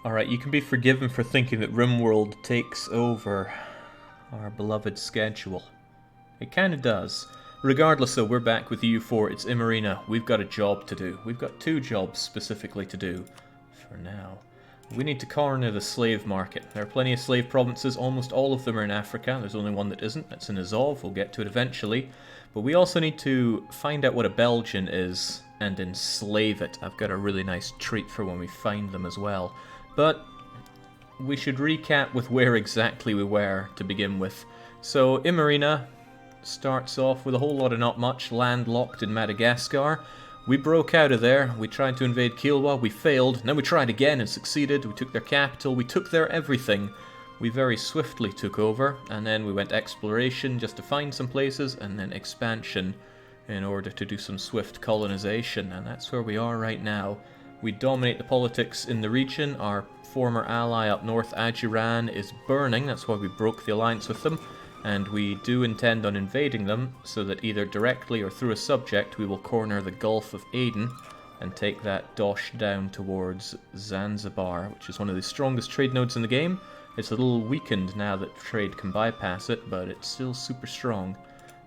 Alright, you can be forgiven for thinking that RimWorld takes over our beloved schedule. It kind of does. Regardless though, we're back with EU4, it's Imarina. We've got a job to do. We've got two jobs specifically to do for now. We need to corner the slave market. There are plenty of slave provinces, almost all of them are in Africa. There's only one that isn't, that's in Azov, we'll get to it eventually. But we also need to find out what a Belgian is and enslave it. I've got a really nice treat for when we find them as well. But we should recap with where exactly we were to begin with. So Imarina starts off with a whole lot of not much, landlocked in Madagascar. We broke out of there, we tried to invade Kilwa, we failed, then we tried again and succeeded, we took their capital, we took their everything. We very swiftly took over, and then we went exploration just to find some places, and then expansion in order to do some swift colonization, and that's where we are right now. We dominate the politics in the region. Our former ally up north, Ajuran, is burning. That's why we broke the alliance with them. And we do intend on invading them, so that either directly or through a subject we will corner the Gulf of Aden and take that dosh down towards Zanzibar, which is one of the strongest trade nodes in the game. It's a little weakened now that trade can bypass it, but it's still super strong.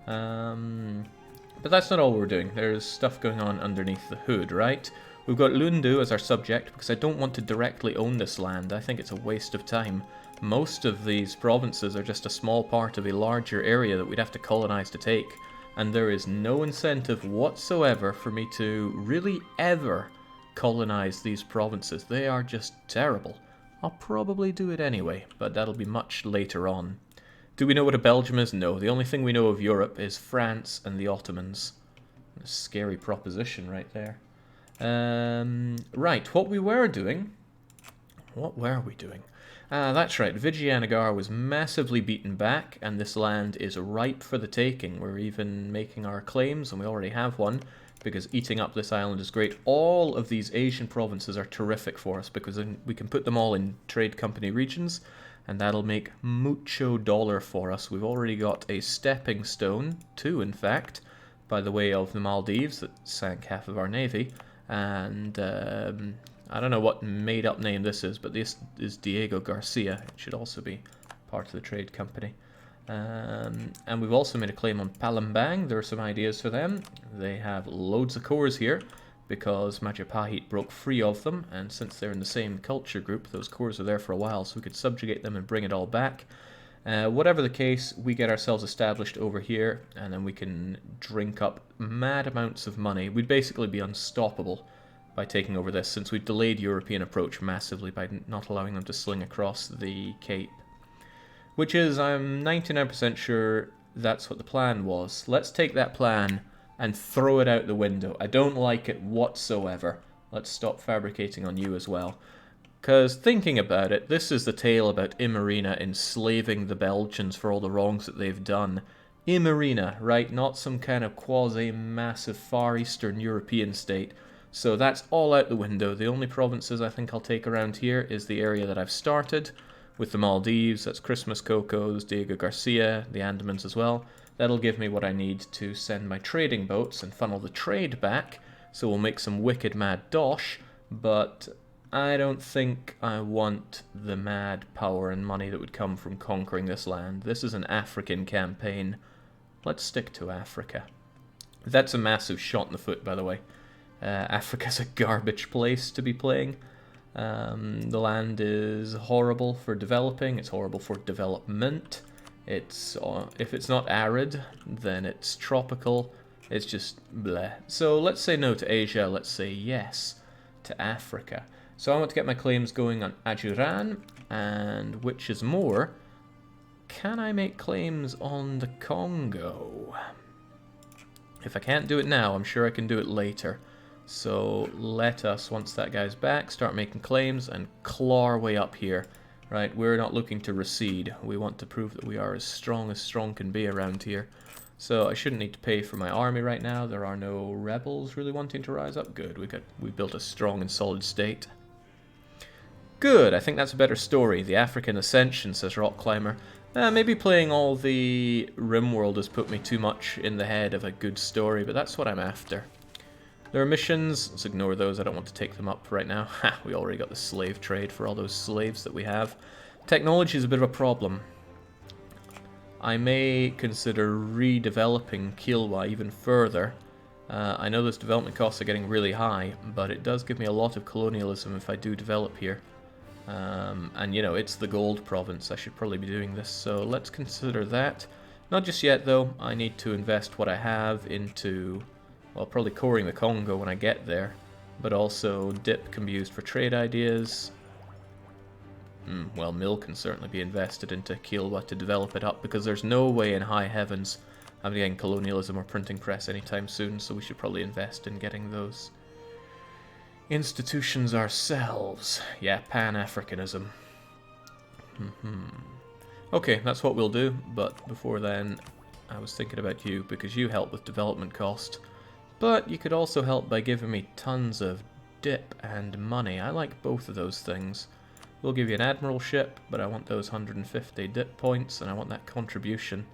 But that's not all we're doing. There's stuff going on underneath the hood, right? We've got Lundu as our subject, because I don't want to directly own this land. I think it's a waste of time. Most of these provinces are just a small part of a larger area that we'd have to colonize to take, and there is no incentive whatsoever for me to really ever colonize these provinces. They are just terrible. I'll probably do it anyway, but that'll be much later on. Do we know what a Belgium is? No. The only thing we know of Europe is France and the Ottomans. A scary proposition right there. Right, what we were doing... What were we doing? That's right, Vijayanagara was massively beaten back, and this land is ripe for the taking. We're even making our claims, and we already have one, because eating up this island is great. All of these Asian provinces are terrific for us, because then we can put them all in trade company regions, and that'll make mucho dollar for us. We've already got a stepping stone, two in fact, by the way of the Maldives that sank half of our navy. And I don't know what made-up name this is, but this is Diego Garcia. It should also be part of the trade company. And we've also made a claim on Palembang. There are some ideas for them. They have loads of cores here, because Majapahit broke free of them, and since they're in the same culture group, those cores are there for a while, so we could subjugate them and bring it all back. Whatever the case, we get ourselves established over here, and then we can drink up mad amounts of money. We'd basically be unstoppable by taking over this, since we've delayed European approach massively by not allowing them to sling across the Cape. Which is, I'm 99% sure that's what the plan was. Let's take that plan and throw it out the window. I don't like it whatsoever. Let's stop fabricating on you as well. Because thinking about it, this is the tale about Imarina enslaving the Belgians for all the wrongs that they've done. Imarina, right? Not some kind of quasi-massive Far Eastern European state. So that's all out the window. The only provinces I think I'll take around here is the area that I've started, with the Maldives, that's Christmas Cocos, Diego Garcia, the Andamans as well. That'll give me what I need to send my trading boats and funnel the trade back, so we'll make some wicked mad dosh, but I don't think I want the mad power and money that would come from conquering this land. This is an African campaign. Let's stick to Africa. That's a massive shot in the foot, by the way. Africa's a garbage place to be playing. The land is horrible for developing, it's horrible for development. It's if it's not arid, then it's tropical. It's just bleh. So let's say no to Asia, let's say yes to Africa. So I want to get my claims going on Ajuran, and which is more, can I make claims on the Congo? If I can't do it now, I'm sure I can do it later. So let us, once that guy's back, start making claims and claw our way up here. Right, we're not looking to recede. We want to prove that we are as strong can be around here. So I shouldn't need to pay for my army right now. There are no rebels really wanting to rise up. Good, we built a strong and solid state. Good, I think that's a better story. The African Ascension, says Rock Climber. Maybe playing all the RimWorld has put me too much in the head of a good story, but that's what I'm after. There are missions. Let's ignore those. I don't want to take them up right now. Ha! We already got the slave trade for all those slaves that we have. Technology is a bit of a problem. I may consider redeveloping Kilwa even further. I know those development costs are getting really high, but it does give me a lot of colonialism if I do develop here. And, you know, it's the gold province. I should probably be doing this, so let's consider that. Not just yet, though. I need to invest what I have into, well, probably coring the Congo when I get there, but also DIP can be used for trade ideas. Well, mill can certainly be invested into Kilwa to develop it up, because there's no way in high heavens I'm getting colonialism or printing press anytime soon, so we should probably invest in getting those institutions ourselves. Yeah, Pan-Africanism. Okay, that's what we'll do, but before then, I was thinking about you, because you help with development cost, but you could also help by giving me tons of DIP and money. I like both of those things. We'll give you an admiralship, but I want those 150 DIP points, and I want that contribution.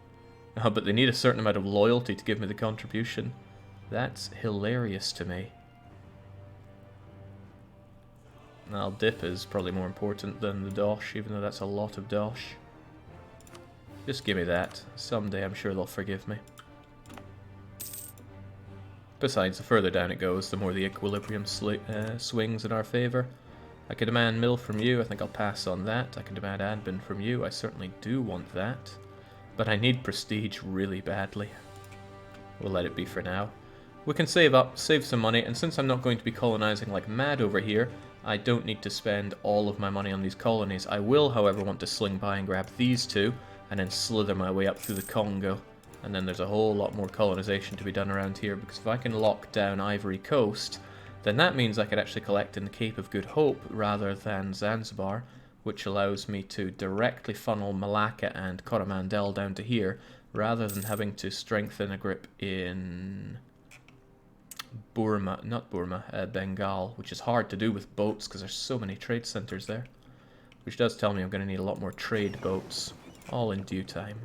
Oh, but they need a certain amount of loyalty to give me the contribution. That's hilarious to me. Well, DIP is probably more important than the dosh, even though that's a lot of dosh. Just give me that. Someday I'm sure they'll forgive me. Besides, the further down it goes, the more the equilibrium swings in our favour. I can demand mill from you. I think I'll pass on that. I can demand admin from you. I certainly do want that. But I need prestige really badly. We'll let it be for now. We can save up, save some money, and since I'm not going to be colonizing like mad over here, I don't need to spend all of my money on these colonies. I will, however, want to sling by and grab these two, and then slither my way up through the Congo. And then there's a whole lot more colonization to be done around here, because if I can lock down Ivory Coast, then that means I could actually collect in the Cape of Good Hope rather than Zanzibar, which allows me to directly funnel Malacca and Coromandel down to here, rather than having to strengthen a grip in Bengal, which is hard to do with boats because there's so many trade centers there. Which does tell me I'm going to need a lot more trade boats, all in due time.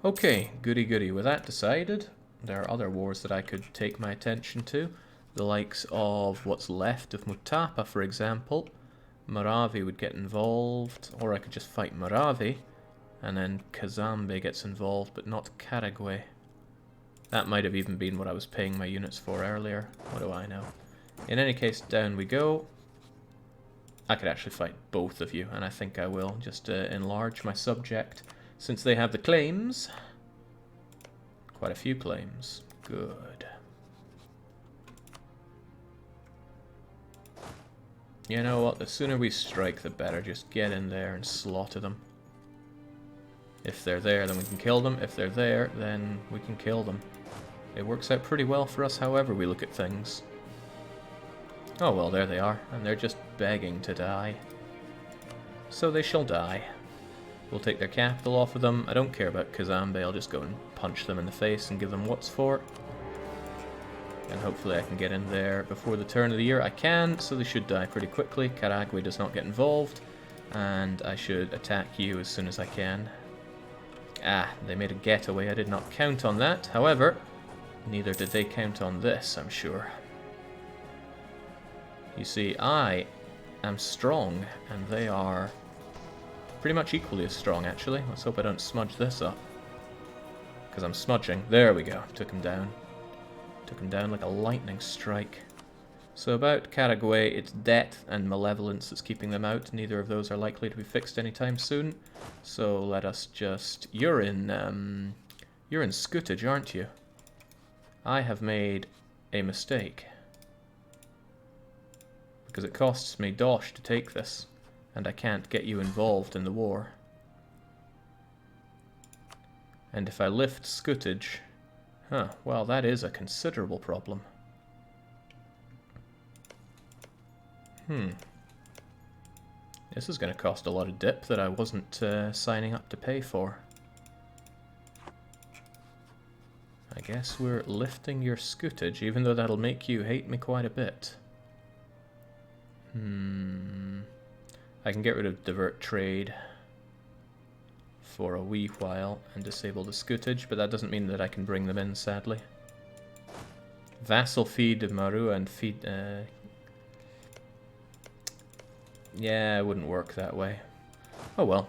Okay, goody goody. With that decided, there are other wars that I could take my attention to. The likes of what's left of Mutapa, for example. Maravi would get involved, or I could just fight Maravi, and then Kazambe gets involved, but not Karagwe. That might have even been what I was paying my units for earlier. What do I know? In any case, down we go. I could actually fight both of you, and I think I will, just to enlarge my subject, since they have the claims. Quite a few claims. Good. You know what, the sooner we strike the better. Just get in there and slaughter them. If they're there, then we can kill them. If they're there, then we can kill them. It works out pretty well for us however we look at things. Oh well, there they are, and they're just begging to die. So they shall die. We'll take their capital off of them. I don't care about Kazambe, I'll just go and punch them in the face and give them what's for. And hopefully I can get in there before the turn of the year. I can, so they should die pretty quickly. Karagwe does not get involved, and I should attack you as soon as I can. Ah, they made a getaway. I did not count on that. However, neither did they count on this, I'm sure. You see, I am strong, and they are pretty much equally as strong, actually. Let's hope I don't smudge this up. Because I'm smudging. There we go. Took him down. Took him down like a lightning strike. So about Karagwe, it's debt and malevolence that's keeping them out. Neither of those are likely to be fixed anytime soon. So let us just... You're in Scootage, aren't you? I have made a mistake. Because it costs me dosh to take this. And I can't get you involved in the war. And if I lift Scootage... Huh, well, that is a considerable problem. This is going to cost a lot of dip that I wasn't signing up to pay for. I guess we're lifting your Scootage, even though that'll make you hate me quite a bit. I can get rid of divert trade for a wee while and disable the Scootage, but that doesn't mean that I can bring them in, sadly. Vassal feed Marua and feed... yeah, it wouldn't work that way. Oh well.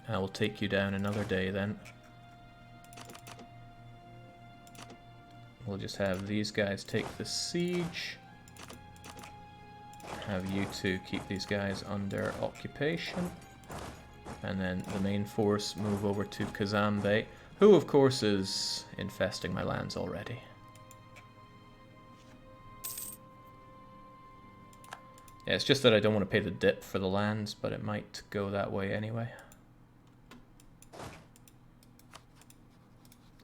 I will take you down another day then. We'll just have these guys take the siege. Have you two keep these guys under occupation. And then the main force move over to Kazambe, who of course is infesting my lands already. Yeah, it's just that I don't want to pay the dip for the lands, but it might go that way anyway.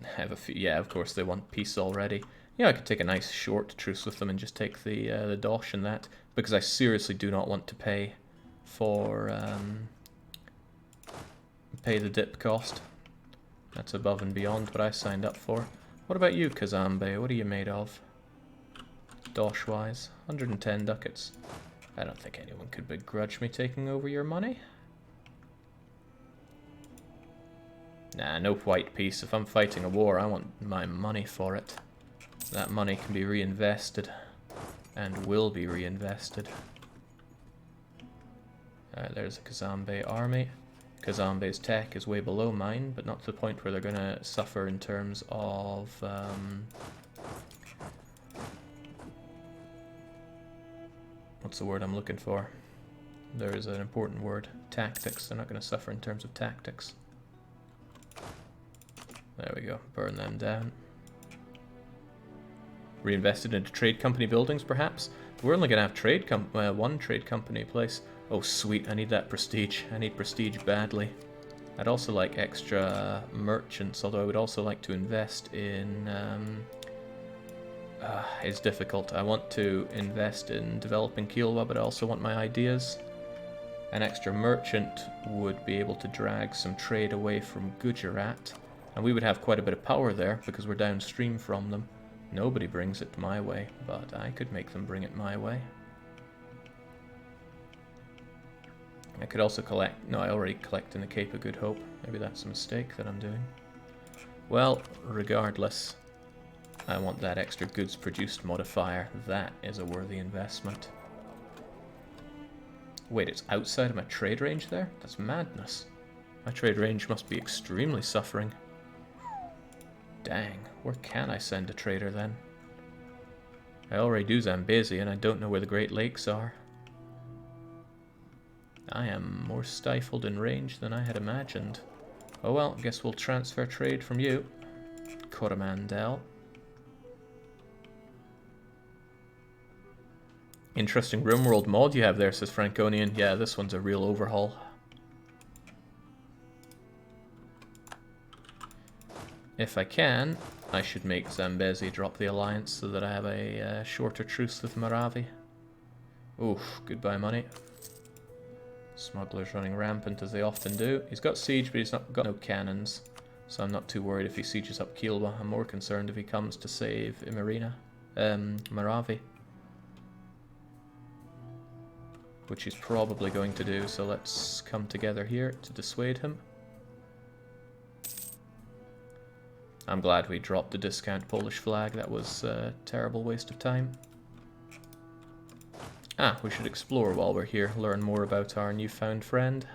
I have a few, yeah, of course they want peace already. Yeah, I could take a nice short truce with them and just take the dosh and that, because I seriously do not want to pay for pay the dip cost. That's above and beyond what I signed up for. What about you, Kazambe? What are you made of? Dosh-wise, 110 ducats. I don't think anyone could begrudge me taking over your money. Nah, no white peace. If I'm fighting a war, I want my money for it. That money can be reinvested, and will be reinvested. There's a Kazambe army. Kazambe's tech is way below mine, but not to the point where they're going to suffer in terms of... what's the word I'm looking for? There is an important word. Tactics. They're not going to suffer in terms of tactics. There we go. Burn them down. Reinvested into trade company buildings, perhaps? We're only going to have one trade company place. Oh, sweet. I need that prestige. I need prestige badly. I'd also like extra merchants, although I would also like to invest in... it's difficult. I want to invest in developing Kilwa, but I also want my ideas. An extra merchant would be able to drag some trade away from Gujarat, and we would have quite a bit of power there because we're downstream from them. Nobody brings it my way, but I could make them bring it my way. I could also collect... No, I already collect in the Cape of Good Hope. Maybe that's a mistake that I'm doing. Well, regardless... I want that extra goods produced modifier. That is a worthy investment. Wait, it's outside of my trade range there? That's madness. My trade range must be extremely suffering. Dang, where can I send a trader then? I already do Zambezi and I don't know where the Great Lakes are. I am more stifled in range than I had imagined. Oh well, guess we'll transfer trade from you, Coromandel. Interesting RimWorld mod you have there, says Franconian. Yeah, this one's a real overhaul. If I can, I should make Zambezi drop the alliance so that I have a shorter truce with Maravi. Oof, goodbye money. Smugglers running rampant as they often do. He's got siege, but he's not got no cannons. So I'm not too worried if he sieges up Kilwa. I'm more concerned if he comes to save Imarina. Maravi. Which he's probably going to do, so let's come together here to dissuade him. I'm glad we dropped the discount Polish flag. That was a terrible waste of time. Ah, we should explore while we're here, learn more about our newfound friend.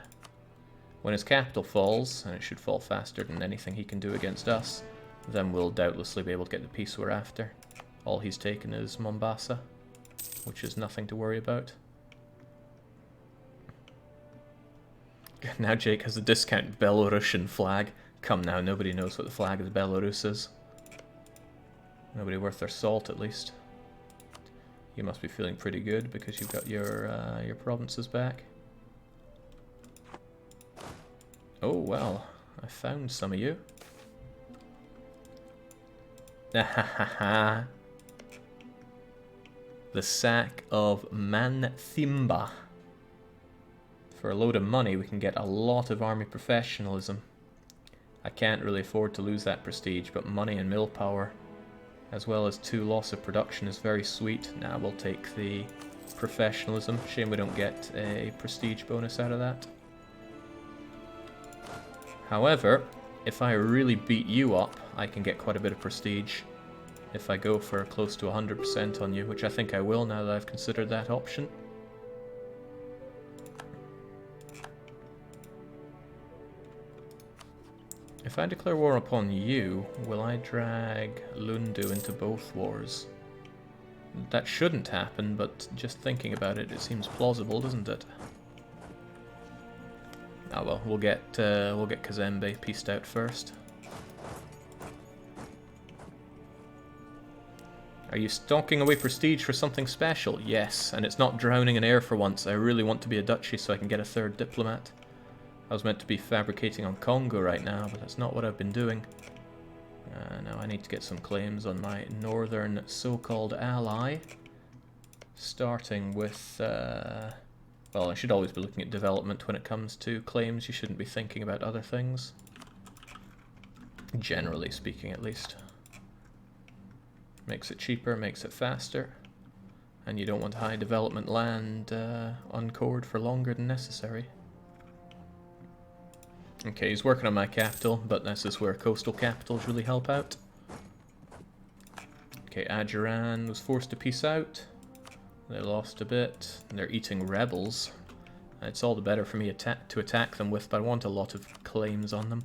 When his capital falls, and it should fall faster than anything he can do against us, then we'll doubtlessly be able to get the peace we're after. All he's taken is Mombasa, which is nothing to worry about. Now Jake has a discount Belarusian flag. Come now, nobody knows what the flag of Belarus is. Nobody worth their salt, at least. You must be feeling pretty good because you've got your provinces back. Oh well, I found some of you. The sack of Manthimba. For a load of money, we can get a lot of army professionalism. I can't really afford to lose that prestige, but money and mill power, as well as 2 loss of production, is very sweet. Now we'll take the professionalism. Shame we don't get a prestige bonus out of that. However, if I really beat you up, I can get quite a bit of prestige. if I go for close to 100% on you, which I think I will now that I've considered that option. If I declare war upon you, will I drag Lundu into both wars? That shouldn't happen, but just thinking about it, it seems plausible, doesn't it? Ah well, we'll get Kazembe pieced out first. Are you stocking away prestige for something special? Yes, and it's not drowning in air for once. I really want to be a duchy so I can get a third diplomat. I was meant to be fabricating on Congo right now, but that's not what I've been doing. Now I need to get some claims on my northern so-called ally. Starting with... well, I should always be looking at development when it comes to claims. You shouldn't be thinking about other things. Generally speaking, at least. Makes it cheaper, makes it faster. And you don't want high development land uncored for longer than necessary. Okay, he's working on my capital, but this is where coastal capitals really help out. Okay, Adjuran was forced to peace out. They lost a bit. They're eating rebels. It's all the better for me to attack them with, but I want a lot of claims on them.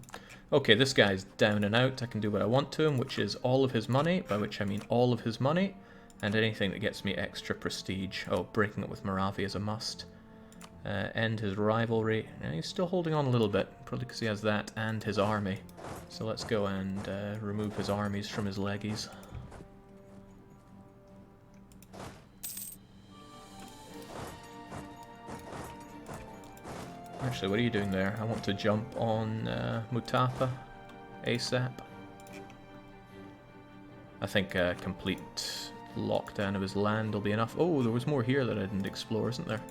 Okay, this guy's down and out. I can do what I want to him, which is all of his money, by which I mean all of his money, and anything that gets me extra prestige. Oh, breaking it with Moravia is a must. End his rivalry. He's still holding on a little bit, probably because he has that and his army. So let's go and remove his armies from his legies. Actually, what are you doing there? I want to jump on Mutapa ASAP. I think a complete lockdown of his land will be enough. Oh, there was more here that I didn't explore, isn't there?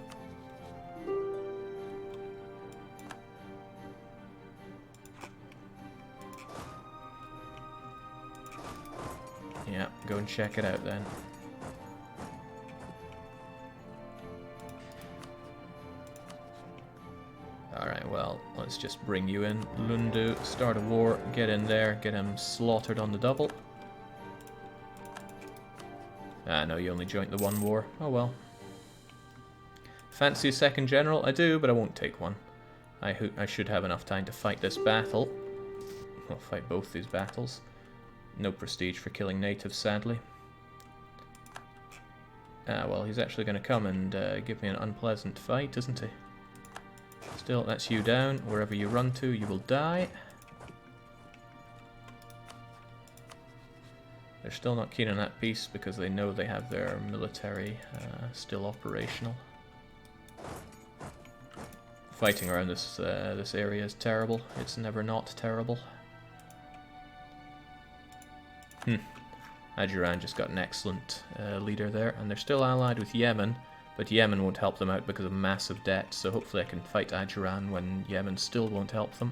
Yeah, go and check it out then. Alright, well, let's just bring you in. Lundu, start a war, get in there, get him slaughtered on the double. Ah, no, you only joined the one war. Oh well. Fancy a second general? I do, but I won't take one. I should have enough time to fight this battle. I'll fight both these battles. No prestige for killing natives, sadly. Ah, well, he's actually going to come and give me an unpleasant fight, isn't he? Still, that's you down. Wherever you run to, you will die. They're still not keen on that peace because they know they have their military still operational. Fighting around this area is terrible. It's never not terrible. Adjuran just got an excellent leader there, and they're still allied with Yemen, but Yemen won't help them out because of massive debt, so hopefully I can fight Adjuran when Yemen still won't help them.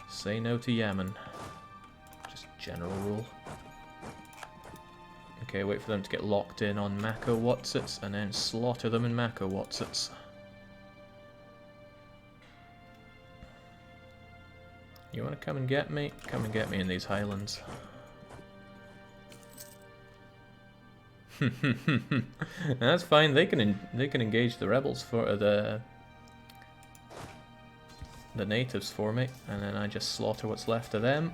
Say no to Yemen. Just general rule. Okay, wait for them to get locked in on Mako Watsits, and then slaughter them in Mako Watsits. You want to come and get me? Come and get me in these highlands. That's fine. They can engage the rebels for the natives for me, and then I just slaughter what's left of them,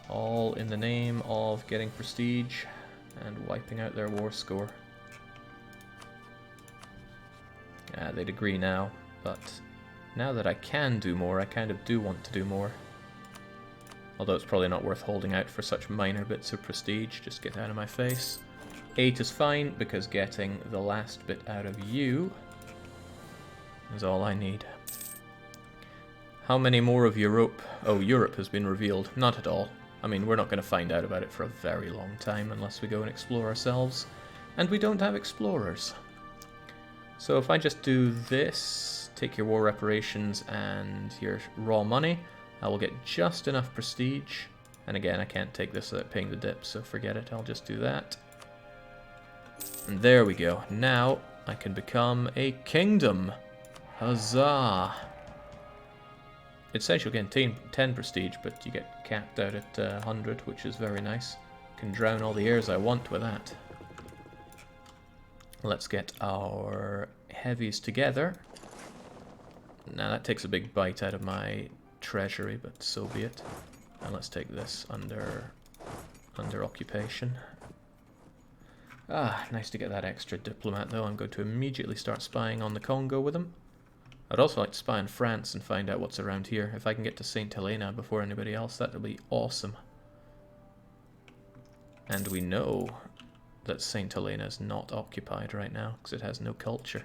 all in the name of getting prestige and wiping out their war score. They'd agree now, but now that I can do more, I kind of do want to do more. Although it's probably not worth holding out for such minor bits of prestige. Just get out of my face. 8 is fine, because getting the last bit out of you is all I need. How many more of Europe? Oh, Europe has been revealed. Not at all. I mean, we're not going to find out about it for a very long time unless we go and explore ourselves. And we don't have explorers. So if I just do this, take your war reparations and your raw money, I will get just enough prestige. And again, I can't take this without paying the dip, so forget it. I'll just do that. And there we go. Now I can become a kingdom. Huzzah! It says you'll gain 10 prestige, but you get capped out at 100, which is very nice. Can drown all the heirs I want with that. Let's get our heavies together. Now that takes a big bite out of my treasury, but so be it. And let's take this under occupation. Ah, nice to get that extra diplomat though. I'm going to immediately start spying on the Congo with them. I'd also like to spy on France and find out what's around here. If I can get to St. Helena before anybody else, that'll be awesome. And we know that St. Helena is not occupied right now because it has no culture.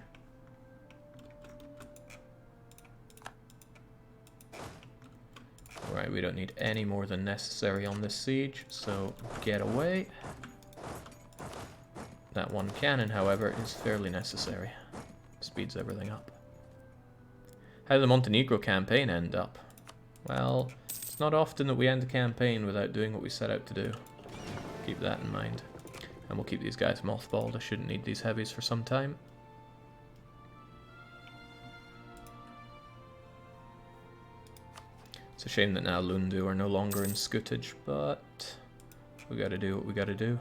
Right, we don't need any more than necessary on this siege, so get away. That one cannon, however, is fairly necessary. Speeds everything up. How did the Montenegro campaign end up? Well, it's not often that we end a campaign without doing what we set out to do. Keep that in mind. And we'll keep these guys mothballed. I shouldn't need these heavies for some time. It's a shame that now Lundu are no longer in scutage, but we gotta do what we gotta do.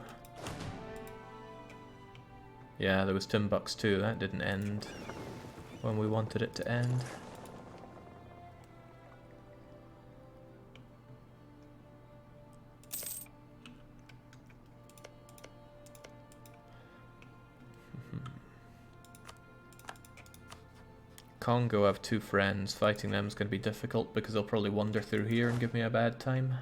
Yeah, there was Timbuktu. That didn't end when we wanted it to end. Congo have two friends. Fighting them is going to be difficult because they'll probably wander through here and give me a bad time.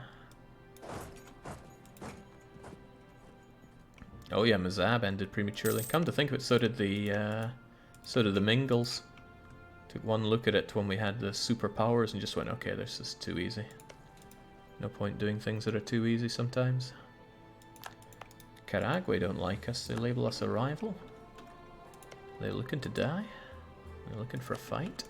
Oh yeah, Mazab ended prematurely. Come to think of it, so did the Mingles. Took one look at it when we had the superpowers and just went, okay, this is too easy. No point doing things that are too easy sometimes. Karagwe don't like us. They label us a rival. Are they looking to die? They're looking for a fight.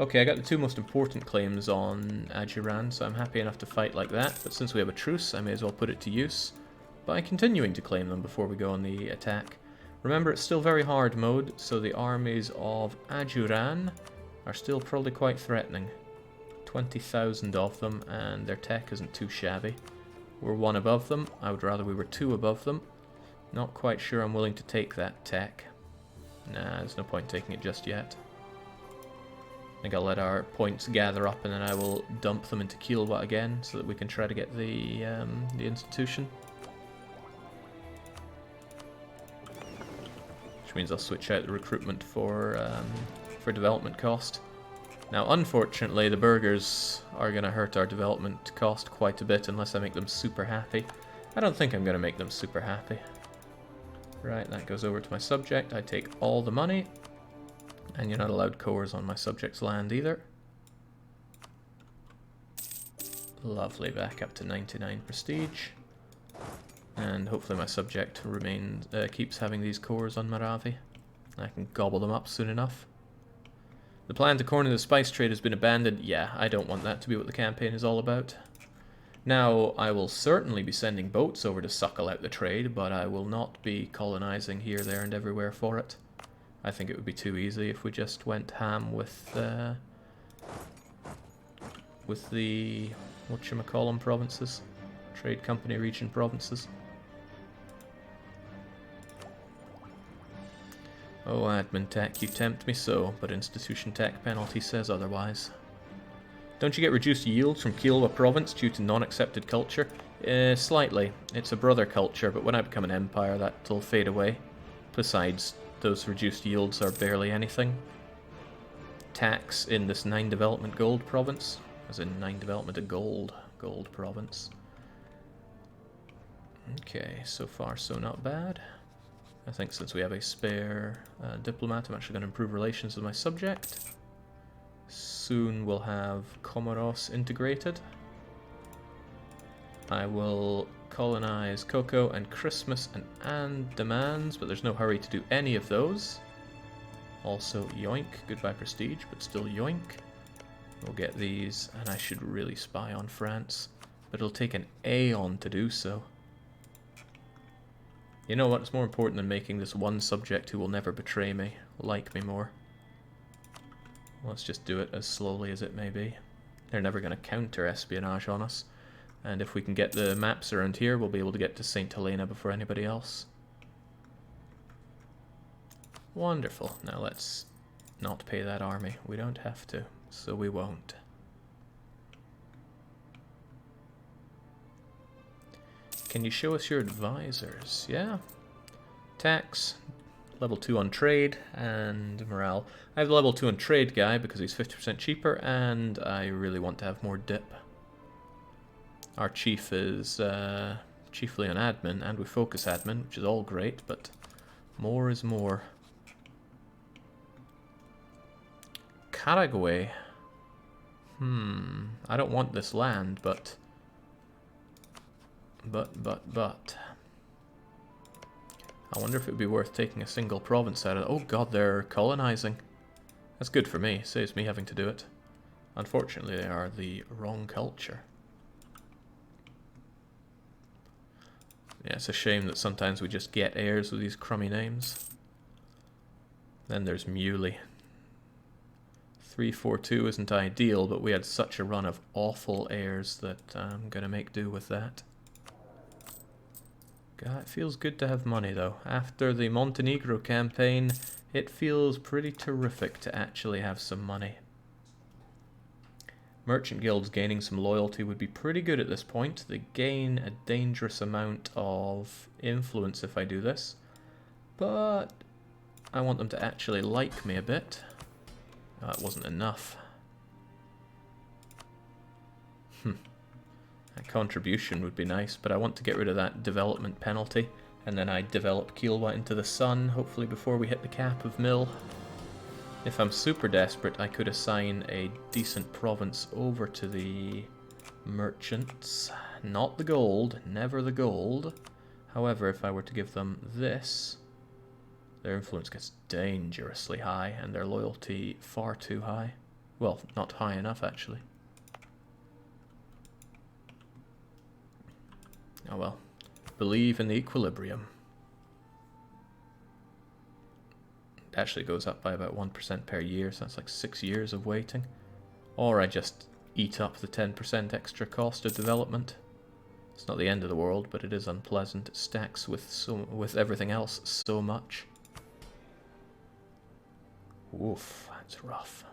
Okay, I got the two most important claims on Ajuran, so I'm happy enough to fight like that. But since we have a truce, I may as well put it to use by continuing to claim them before we go on the attack. Remember, it's still very hard mode, so the armies of Ajuran are still probably quite threatening. 20,000 of them, and their tech isn't too shabby. We're one above them. I would rather we were two above them. Not quite sure I'm willing to take that tech. Nah, there's no point taking it just yet. I think I'll let our points gather up and then I will dump them into Kielwa again so that we can try to get the institution. Which means I'll switch out the recruitment for development cost. Now, unfortunately, the burghers are going to hurt our development cost quite a bit unless I make them super happy. I don't think I'm going to make them super happy. Right, that goes over to my subject. I take all the money. And you're not allowed cores on my subject's land either. Lovely, back up to 99 prestige. And hopefully my subject keeps having these cores on Maravi. I can gobble them up soon enough. The plan to corner the spice trade has been abandoned. Yeah, I don't want that to be what the campaign is all about. Now, I will certainly be sending boats over to suckle out the trade, but I will not be colonizing here, there, and everywhere for it. I think it would be too easy if we just went ham with the whatchamacallem provinces, trade company region provinces. Oh, admin tech, you tempt me so, but institution tech penalty says otherwise. Don't you get reduced yields from Kielwa province due to non-accepted culture? Slightly. It's a brother culture, but when I become an empire, that'll fade away. Besides, those reduced yields are barely anything. Tax in this 9 development gold province, as in 9 development a gold province. Okay, so far so not bad. I think since we have a spare diplomat, I'm actually going to improve relations with my subject. Soon we'll have Comoros integrated. I will colonize Cocoa and Christmas and Andamans, but there's no hurry to do any of those. Also yoink, goodbye prestige, but still yoink. We'll get these, and I should really spy on France, but it'll take an aeon to do so. You know what's more important than making this one subject who will never betray me like me more? Let's just do it as slowly as it may be. They're never going to counter espionage on us. And if we can get the maps around here, we'll be able to get to St. Helena before anybody else. Wonderful. Now let's not pay that army. We don't have to, so we won't. Can you show us your advisors? Yeah. Tax, level 2 on trade, and morale. I have the level 2 on trade guy because he's 50% cheaper, and I really want to have more dip. Our chief is chiefly on admin, and we focus admin, which is all great, but more is more. Caragway. I don't want this land, but... I wonder if it would be worth taking a single province out of... Oh god, they're colonizing. That's good for me, saves me having to do it. Unfortunately, they are the wrong culture. Yeah, it's a shame that sometimes we just get heirs with these crummy names. Then there's Muley. 342 isn't ideal, but we had such a run of awful heirs that I'm gonna make do with that. God, it feels good to have money though. After the Montenegro campaign, it feels pretty terrific to actually have some money. Merchant guilds gaining some loyalty would be pretty good at this point. They gain a dangerous amount of influence if I do this, but I want them to actually like me a bit. Oh, that wasn't enough. That contribution would be nice, but I want to get rid of that development penalty, and then I develop Kielwa into the sun, hopefully before we hit the cap of mill. If I'm super desperate, I could assign a decent province over to the merchants. Not the gold, never the gold. However, if I were to give them this, their influence gets dangerously high, and their loyalty far too high. Well, not high enough, actually. Oh well. Believe in the equilibrium. It actually goes up by about 1% per year, so that's like 6 years of waiting. Or I just eat up the 10% extra cost of development. It's not the end of the world, but it is unpleasant. It stacks with everything else so much. Oof, that's rough.